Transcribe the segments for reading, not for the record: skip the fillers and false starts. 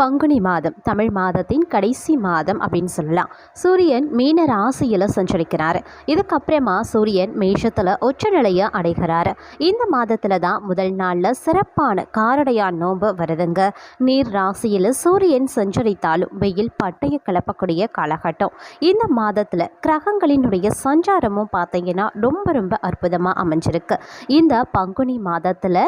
பங்குனி மாதம் தமிழ் மாதத்தின் கடைசி மாதம் அப்படின்னு சொல்லலாம். சூரியன் மீன ராசியில் சஞ்சரிக்கிறார். இதுக்கப்புறமா சூரியன் மேஷத்தில் உச்சநிலையை அடைகிறார். இந்த மாதத்தில் தான் முதல் நாளில் சிறப்பான காரடையான் நோன்பு வருதுங்க. நீர் ராசியில் சூரியன் சஞ்சரித்தாலும் வெயில் பட்டைய கிளப்பக்கூடிய காலகட்டம். இந்த மாதத்தில் கிரகங்களினுடைய சஞ்சாரமும் பார்த்தீங்கன்னா ரொம்ப அற்புதமாக அமைஞ்சிருக்கு. இந்த பங்குனி மாதத்தில்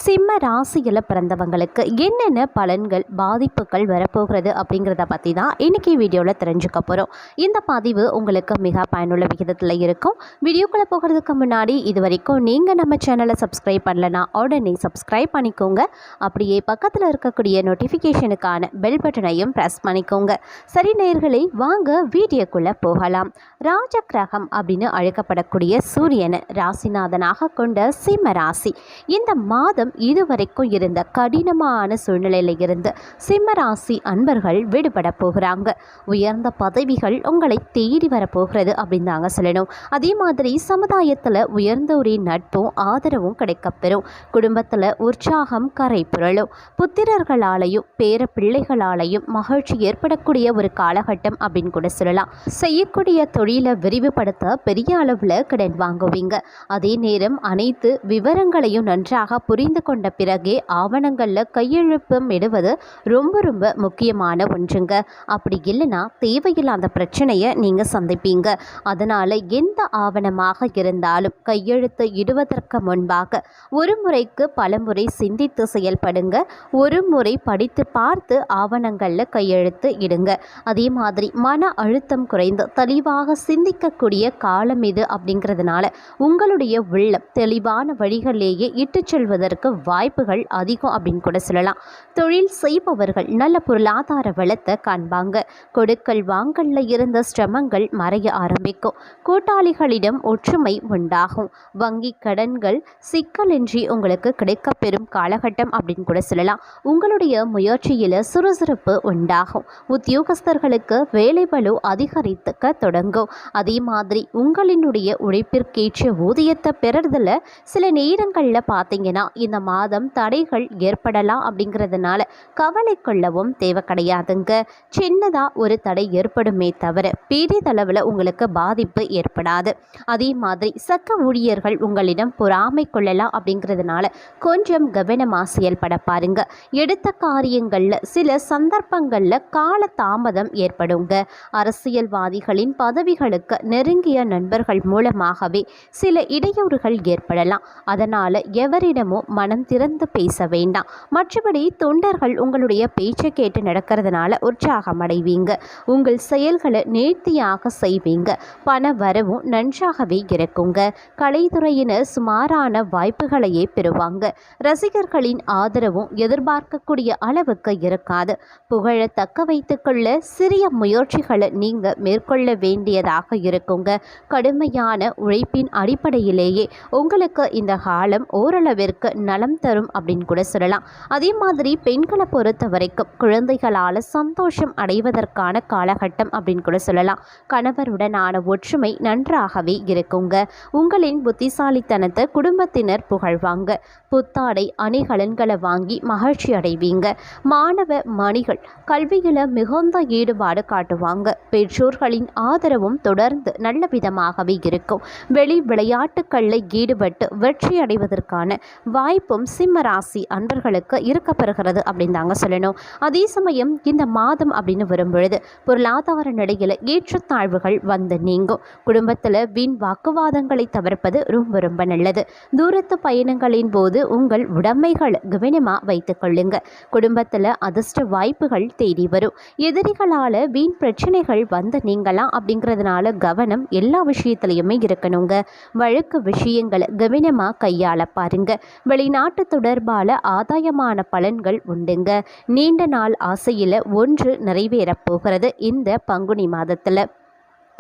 சிம்ம ராசியில் பிறந்தவங்களுக்கு என்னென்ன பலன்கள் பாதிப்புகள் வரப்போகிறது அப்படிங்கிறத பற்றி தான் இன்றைக்கி வீடியோவில் தெரிஞ்சுக்க போகிறோம். இந்த பதிவு உங்களுக்கு மிக பயனுள்ள விகிதத்தில் இருக்கும். வீடியோக்குள்ளே போகிறதுக்கு முன்னாடி இது வரைக்கும் நீங்கள் நம்ம சேனலை சப்ஸ்கிரைப் பண்ணலன்னா உடனே சப்ஸ்கிரைப் பண்ணிக்கோங்க. அப்படியே பக்கத்தில் இருக்கக்கூடிய நோட்டிஃபிகேஷனுக்கான பெல் பட்டனையும் ப்ரெஸ் பண்ணிக்கோங்க. சரி நேயர்களே, வாங்க வீடியோக்குள்ளே போகலாம். ராஜ கிரகம் அப்படின்னு அழைக்கப்படக்கூடிய சூரியனை ராசிநாதனாக கொண்ட சிம்ம ராசி இந்த மாதம் இதுவரைக்கும் இருந்த கடினமான சூழ்நிலையில இருந்து சிம்மராசி அன்பர்கள் விடுபட போகிறாங்க. உயர்ந்த பதவிகள் உங்களை தேடி வரப்போகிறது அப்படின்னு தாங்க சொல்லணும். அதே மாதிரி சமுதாயத்தில் உயர்ந்தோரின் நட்பும் ஆதரவும் கிடைக்கப்பெறும். குடும்பத்தில் உற்சாகம் கரை புரளும். புத்திரர்களாலையும் பேர பிள்ளைகளாலையும் மகிழ்ச்சி ஏற்படக்கூடிய ஒரு காலகட்டம் அப்படின்னு கூட சொல்லலாம். செய்யக்கூடிய தொழிலை விரிவுபடுத்த பெரிய அளவில் கடன் வாங்குவீங்க. அதே நேரம் அனைத்து விவரங்களையும் நன்றாக புரிந்து கொண்ட பிறகே ஆவணங்களில் கையெழுப்பம் இடுவது ரொம்ப முக்கியமான ஒன்றுங்க. அப்படி இல்லைன்னா தேவையில்லாத பிரச்சனையை நீங்கள் சந்திப்பீங்க. அதனால் எந்த ஆவணமாக இருந்தாலும் கையெழுத்து இடுவதற்கு முன்பாக ஒரு முறைக்கு பல முறை சிந்தித்து செயல்படுங்க. ஒரு முறை படித்து பார்த்து ஆவணங்களில் கையெழுத்து இடுங்க. அதே மாதிரி மன அழுத்தம் குறைந்து தெளிவாக சிந்திக்கக்கூடிய காலம் இது அப்படிங்கிறதுனால உங்களுடைய உள்ளம் தெளிவான வழிகளிலேயே இட்டு செல்வதற்கு வாய்ப்புகள் அதிகம் அப்படின்னு கூட சொல்லலாம். தொழில் செய்பவர்கள் நல்ல பொருளாதார வளத்தை காண்பாங்க. கொடுக்கல் வாங்கல்ல இருந்த சிரமங்கள் மறைய ஆரம்பிக்கும். கூட்டாளிகளிடம் ஒற்றுமை உண்டாகும். வங்கி கடன்கள் சிக்கலின்றி உங்களுக்கு கிடைக்கப்பெறும் காலகட்டம் அப்படின்னு கூட சொல்லலாம். உங்களுடைய முயற்சியில் சுறுசுறுப்பு உண்டாகும். உத்தியோகஸ்தர்களுக்கு வேலை பளு அதிகரித்துக்க தொடங்கும். அதே மாதிரி உங்களினுடைய உழைப்பிற்கேற்ற ஊதியத்தை பெறறதுல சில நேரங்களில் பார்த்தீங்கன்னா இந்த மாதம் தடைகள் ஏற்படலாம். அப்படிங்கிறதுனால கவலை கொள்ளவும் தேவை கிடையாதுங்க. சின்னதாக ஒரு தடை ஏற்படுமே தவிர பெரிதளவில் உங்களுக்கு பாதிப்பு ஏற்படாது. அதே மாதிரி சக ஊழியர்கள் உங்களிடம் பொறாமை கொள்ளலாம். அப்படிங்கிறதுனால கொஞ்சம் கவனமாக செயல்பட பாருங்க. எடுத்த காரியங்களில் சில சந்தர்ப்பங்களில் கால தாமதம் ஏற்படுங்க. அரசியல்வாதிகளின் பதவிகளுக்கு நெருங்கிய நண்பர்கள் மூலமாகவே சில இடையூறுகள் ஏற்படலாம். அதனால் எவரிடமும் மனம் திறந்து பேச வேண்டாம். மற்றபடி தொண்டர்கள் உங்களுடைய பேச்சை கேட்டு நடக்கிறதுனால உற்சாகம் அடைவீங்க. உங்கள் செயல்களை நேர்த்தியாக செய்வீங்க. பண வரவும் நன்றாகவே இருக்குங்க. கலைத்துறையினர் சுமாரான வாய்ப்புகளையே பெறுவாங்க. ரசிகர்களின் ஆதரவும் எதிர்பார்க்கக்கூடிய அளவுக்கு இருக்காது. புகழ தக்க வைத்துக்கொள்ள சிறிய முயற்சிகளை நீங்க மேற்கொள்ள வேண்டியதாக இருக்குங்க. கடுமையான உழைப்பின் அடிப்படையிலேயே உங்களுக்கு இந்த காலம் ஓரளவிற்கு நலம் தரும் அப்படின்னு கூட சொல்லலாம். அதே மாதிரி பெண்களை பொறுத்த வரைக்கும் குழந்தைகளால் சந்தோஷம் அடைவதற்கான காலகட்டம் அப்படின்னு கூட சொல்லலாம். கணவருடனான ஒற்றுமை நன்றாகவே இருக்குங்க. உங்களின் புத்திசாலித்தனத்தை குடும்பத்தினர் புகழ்வாங்க. புத்தாடை அணிகலன்களை வாங்கி மகிழ்ச்சி அடைவீங்க. மாணவ மணிகள் கல்வியில் மிகுந்த ஈடுபாடு காட்டுவாங்க. பெற்றோர்களின் ஆதரவும் தொடர்ந்து நல்ல விதமாகவே இருக்கும். வெளி விளையாட்டுக்களில் ஈடுபட்டு வெற்றி அடைவதற்கான வாய்ப்பும் சிம்மராசி அன்பர்களுக்கு இருக்கப்பெறுகிறது அப்படின்னு தாங்க சொல்லணும். அதே சமயம் இந்த மாதம் அப்படின்னு வரும்பொழுது பொருளாதார நிலையில் ஏற்றத்தாழ்வுகள் வந்து நீங்கும். குடும்பத்தில் வீண் வாக்குவாதங்களை தவிர்ப்பது ரொம்ப நல்லது. தூரத்து பயணங்களின் போது உங்கள் உடைமைகள் கவனமாக வைத்துக் கொள்ளுங்க. குடும்பத்தில் அதிர்ஷ்ட வாய்ப்புகள் தேடி வரும். எதிரிகளால் வீண் பிரச்சனைகள் வந்து நீங்கலாம். அப்படிங்கிறதுனால கவனம் எல்லா விஷயத்திலையுமே இருக்கணுங்க. வழக்கு விஷயங்களை கவனமாக கையாள பாருங்க. வெளிநாட்டு தொடர்பால ஆதாயமான பலன்கள் உண்டுங்க. நீண்ட நாள் ஆசையில் ஒன்று நிறைவேறப் போகிறது இந்த பங்குனி மாதத்தில்.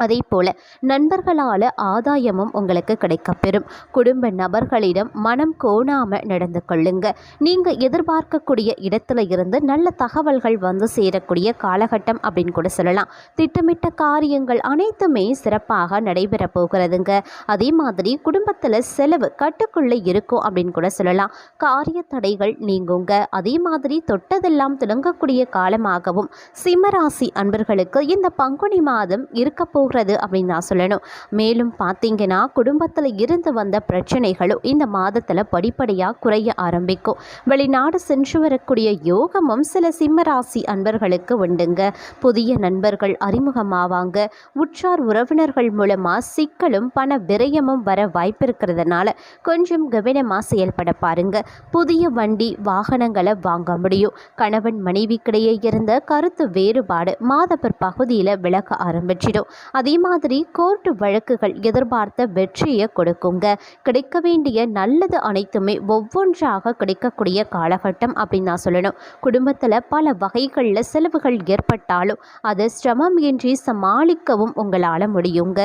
அதே போல நண்பர்களால் ஆதாயமும் உங்களுக்கு கிடைக்கப்பெறும். குடும்ப நபர்களிடம் மனம் கோணாம நடந்து கொள்ளுங்க. நீங்க எதிர்பார்க்கக்கூடிய இடத்துல இருந்து நல்ல தகவல்கள் வந்து சேரக்கூடிய காலகட்டம் அப்படின்னு கூட சொல்லலாம். திட்டமிட்ட காரியங்கள் அனைத்துமே சிறப்பாக நடைபெற போகிறதுங்க. அதே மாதிரி குடும்பத்தில் செலவு கட்டுக்குள்ளே இருக்கும் அப்படின்னு கூட சொல்லலாம். காரிய தடைகள் நீங்குங்க. அதே மாதிரி தொட்டதெல்லாம் துலங்கக்கூடிய காலமாகவும் சிம்மராசி அன்பர்களுக்கு இந்த பங்குனி மாதம் இருக்க போகிறது அப்படின்னு நான் சொல்லணும். மேலும் பார்த்தீங்கன்னா குடும்பத்தில் இருந்து வந்த பிரச்சனைகளும் இந்த மாதத்தில் படிப்படியாக குறைய ஆரம்பிக்கும். வெளிநாடு சென்று வரக்கூடிய யோகமும் சில சிம்மராசி அன்பர்களுக்கு உண்டுங்க. புதிய நண்பர்கள் அறிமுகமாவாங்க. உற்றார் உறவினர்கள் மூலமாக சிக்கலும் பண விரயமும் வர வாய்ப்பு இருக்கிறதுனால கொஞ்சம் கவனமாக செயல்பட பாருங்க. புதிய வண்டி வாகனங்களை வாங்க முடியும். கணவன் மனைவிக்கிடையே இருந்த கருத்து வேறுபாடு மாத பிற்பகுதியில் விலக ஆரம்பிச்சிடும். அதே மாதிரி கோர்ட்டு வழக்குகள் எதிர்பார்த்த வெற்றியை கொடுக்குங்க. கிடைக்க வேண்டிய நல்லது அனைத்துமே ஒவ்வொன்றாக கிடைக்கக்கூடிய காலகட்டம் அப்படின்னு நான் சொல்லணும். குடும்பத்தில் பல வகைகளில் செலவுகள் ஏற்பட்டாலும் அதை சிரமம் இன்றி சமாளிக்கவும் உங்களால் முடியுங்க.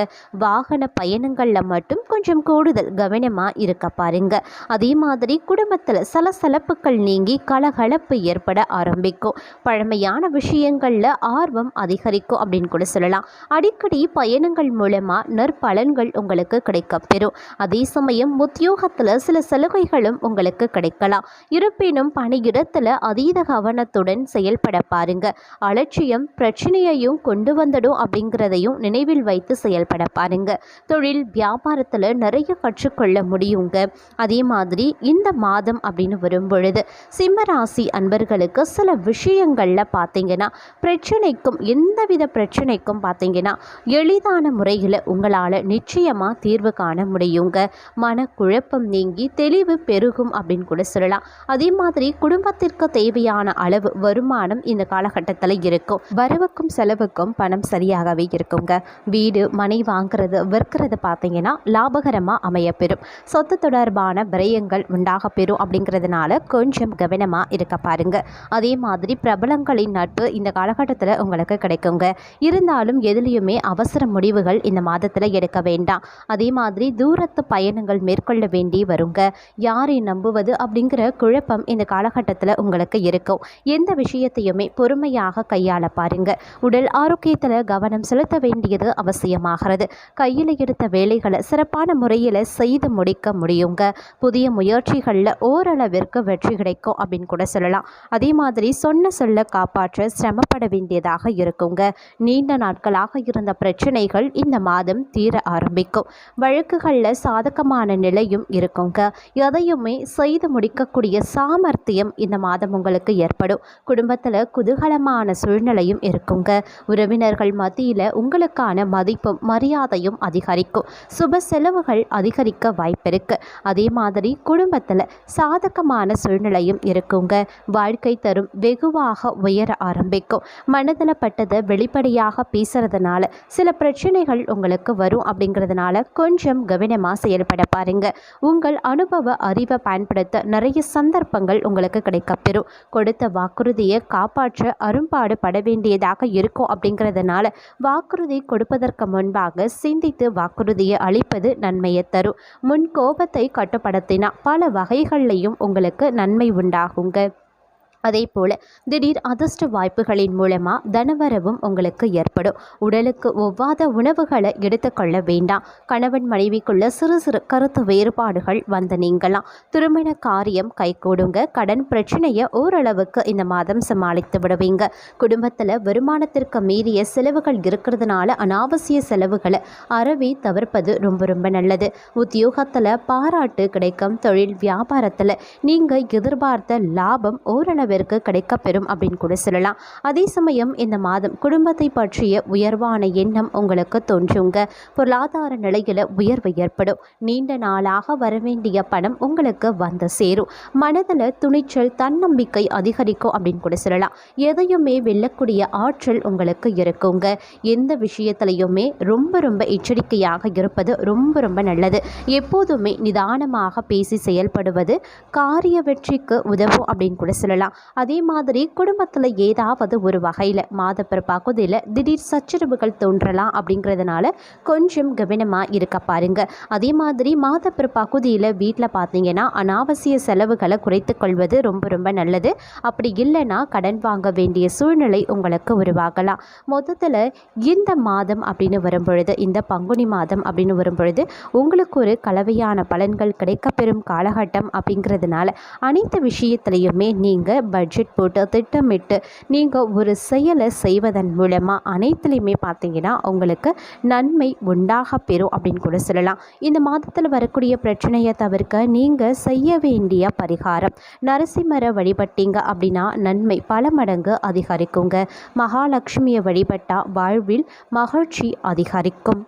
வாகன பயணங்களில் மட்டும் கொஞ்சம் கூடுதல் கவனமாக இருக்க பாருங்க. அதே மாதிரி குடும்பத்தில் சலசலப்புகள் நீங்கி கலகலப்பு ஏற்பட ஆரம்பிக்கும். பழமையான விஷயங்களில் ஆர்வம் அதிகரிக்கும் அப்படின்னு கூட சொல்லலாம். அடிக்கடி பயணங்கள் மூலமாக நற்பலன்கள் உங்களுக்கு கிடைக்கப்பெறும். அதே சமயம் உத்தியோகத்தில் சில சலுகைகளும் உங்களுக்கு கிடைக்கலாம். இருப்பினும் பணியிடத்தில் அதீத கவனத்துடன் செயல்பட பாருங்க. அலட்சியம் பிரச்சனையையும் கொண்டு வந்துடும் அப்படிங்கிறதையும் நினைவில் வைத்து செயல்பட பாருங்க. தொழில் வியாபாரத்தில் நிறைய கற்றுக்கொள்ள முடியுங்க. அதே மாதிரி இந்த மாதம் அப்படின்னு வரும் பொழுது சிம்மராசி அன்பர்களுக்கு சில விஷயங்களில் பார்த்தீங்கன்னா பிரச்சனைக்கும் எந்தவித பிரச்சனைக்கும் பார்த்தீங்கன்னா எளிதான முறையில் உங்களால் நிச்சயமாக தீர்வு காண முடியுங்க. மனக்குழப்பம் நீங்கி தெளிவு பெருகும் அப்படின்னு கூட சொல்லலாம். அதே மாதிரி குடும்பத்திற்கு தேவையான அளவு வருமானம் இந்த காலகட்டத்தில் இருக்கும். வரவுக்கும் செலவுக்கும் பணம் சரியாகவே இருக்குங்க. வீடு மனை வாங்குறது விற்கிறது பார்த்தீங்கன்னா லாபகரமாக அமையப்பெறும். சொத்து தொடர்பான விரயங்கள் உண்டாக பெறும் அப்படிங்கிறதுனால கொஞ்சம் கவனமாக இருக்க பாருங்க. அதே மாதிரி பிரபலங்களின் நட்பு இந்த காலகட்டத்தில் உங்களுக்கு கிடைக்குங்க. இருந்தாலும் எதுலேயுமே அவசர முடிவுகள் இந்த மாதத்தில் எடுக்க வேண்டாம். அதே மாதிரி தூரத்து பயணங்கள் மேற்கொள்ள வேண்டி வருங்க. யாரை நம்புவது அப்படிங்கிற குழப்பம் இந்த காலகட்டத்தில் உங்களுக்கு இருக்கும். எந்த விஷயத்தையுமே பொறுமையாக கையாள பாருங்க. உடல் ஆரோக்கியத்தில் கவனம் செலுத்த வேண்டியது அவசியமாகிறது. கையில் எடுத்த வேலைகளை சிறப்பான முறையில் செய்து முடிக்க முடியுங்க. புதிய முயற்சிகளில் ஓரளவிற்கு வெற்றி கிடைக்கும் அப்படின்னு கூட சொல்லலாம். அதே மாதிரி சொன்ன சொல்ல காப்பாற்ற சிரமப்பட வேண்டியதாக இருக்குங்க. நீண்ட நாட்களாக இருந்த பிரச்சனைகள் இந்த மாதம் தீர ஆரம்பிக்கும். வழக்குகளில் சாதகமான நிலையும் இருக்குங்க. எதையுமே செய்து முடிக்கக்கூடிய சாமர்த்தியம் இந்த மாதம் உங்களுக்கு ஏற்படும். குடும்பத்தில் குதூகலமான சூழ்நிலையும் இருக்குங்க. உறவினர்கள் மத்தியில் உங்களுக்கான மதிப்பும் மரியாதையும் அதிகரிக்கும். சுப செலவுகள் அதிகரிக்க வாய்ப்பிருக்கு. அதே மாதிரி குடும்பத்தில் சாதகமான சூழ்நிலையும் இருக்குங்க. வாழ்க்கை தரும் வெகுவாக உயர ஆரம்பிக்கும். மனதில் பட்டதை வெளிப்படையாக பேசுறதுனால சில பிரச்சனைகள் உங்களுக்கு வரும் அப்படிங்கிறதுனால கொஞ்சம் கவனமாக செயல்பட பாருங்க. உங்கள் அனுபவ அறிவை பயன்படுத்த நிறைய சந்தர்ப்பங்கள் உங்களுக்கு கிடைக்கப்பெறும். கொடுத்த வாக்குறுதியை காப்பாற்ற அரும்பாடு பட வேண்டியதாக இருக்கும் அப்படிங்கிறதுனால வாக்குறுதி கொடுப்பதற்கு முன்பாக சிந்தித்து வாக்குறுதியை அளிப்பது நன்மையை தரும். முன் கோபத்தை கட்டுப்படுத்தினா பல வகைகள்லையும் உங்களுக்கு நன்மை உண்டாகுங்க. அதே போல் திடீர் அதிர்ஷ்ட வாய்ப்புகளின் மூலமாக தனவரவும் உங்களுக்கு ஏற்படும். உடலுக்கு ஒவ்வாத உணவுகளை எடுத்துக்கொள்ள வேண்டாம். கணவன் மனைவிக்குள்ள சிறு சிறு கருத்து வேறுபாடுகள் வந்து நீங்கலாம். திருமண காரியம் கைகூடுங்க. கடன் பிரச்சனையை ஓரளவுக்கு இந்த மாதம் சமாளித்து விடுவீங்க. குடும்பத்தில் வருமானத்திற்கு மீறிய செலவுகள் இருக்கிறதுனால அனாவசிய செலவுகளை அறவே தவிர்ப்பது ரொம்ப ரொம்ப நல்லது. உத்தியோகத்தில் பாராட்டு கிடைக்கும். தொழில் வியாபாரத்தில் நீங்கள் எதிர்பார்த்த லாபம் ஓரளவு கிடைக்கப்பெறும் அப்படின்னு கூட சொல்லலாம். அதே சமயம் இந்த மாதம் குடும்பத்தை பற்றிய உயர்வான எண்ணம் உங்களுக்கு தோன்றுங்க. பொருளாதார நிலையில உயர்வு ஏற்படும். நீண்ட நாளாக வரவேண்டிய பணம் உங்களுக்கு வந்து சேரும். மனதில் துணிச்சல் தன்னம்பிக்கை அதிகரிக்கும் அப்படின்னு கூட சொல்லலாம். எதையுமே வெல்லக்கூடிய ஆற்றல் உங்களுக்கு இருக்குங்க. எந்த விஷயத்திலையுமே ரொம்ப ரொம்ப எச்சரிக்கையாக இருப்பது ரொம்ப ரொம்ப நல்லது. எப்போதுமே நிதானமாக பேசி செயல்படுவது காரிய வெற்றிக்கு உதவும் அப்படின்னு கூட சொல்லலாம். அதே மாதிரி குடும்பத்தில் ஏதாவது ஒரு வகையில் மாதப்பிறப்பு பகுதியில் திடீர் சச்சரவுகள் தோன்றலாம். அப்படிங்கிறதுனால கொஞ்சம் கவனமாக இருக்க பாருங்க. அதே மாதிரி மாதப்பிறப்பு பகுதியில் வீட்டில் பார்த்தீங்கன்னா அனாவசிய செலவுகளை குறைத்து கொள்வது ரொம்ப ரொம்ப நல்லது. அப்படி இல்லைன்னா கடன் வாங்க வேண்டிய சூழ்நிலை உங்களுக்கு உருவாகலாம். மொத்தத்தில் இந்த மாதம் அப்படின்னு வரும்பொழுது, இந்த பங்குனி மாதம் அப்படின்னு வரும்பொழுது உங்களுக்கு ஒரு கலவையான பலன்கள் கிடைக்கப்பெறும் காலகட்டம். அப்படிங்கிறதுனால அனைத்து விஷயத்திலையுமே நீங்கள் பட்ஜெட் போட்டு திட்டமிட்டு நீங்கள் ஒரு செயலை செய்வதன் மூலமாக அனைத்துலேயுமே பார்த்தீங்கன்னா உங்களுக்கு நன்மை உண்டாக பெறும் அப்படின்னு கூட சொல்லலாம். இந்த மாதத்தில் வரக்கூடிய பிரச்சனையை தவிர்க்க நீங்கள் செய்ய வேண்டிய பரிகாரம், நரசிம்மரை வழிபட்டீங்க அப்படின்னா நன்மை பல மடங்கு அதிகரிக்குங்க. மகாலட்சுமியை வழிபட்டால் வாழ்வில் மகிழ்ச்சி அதிகரிக்கும்.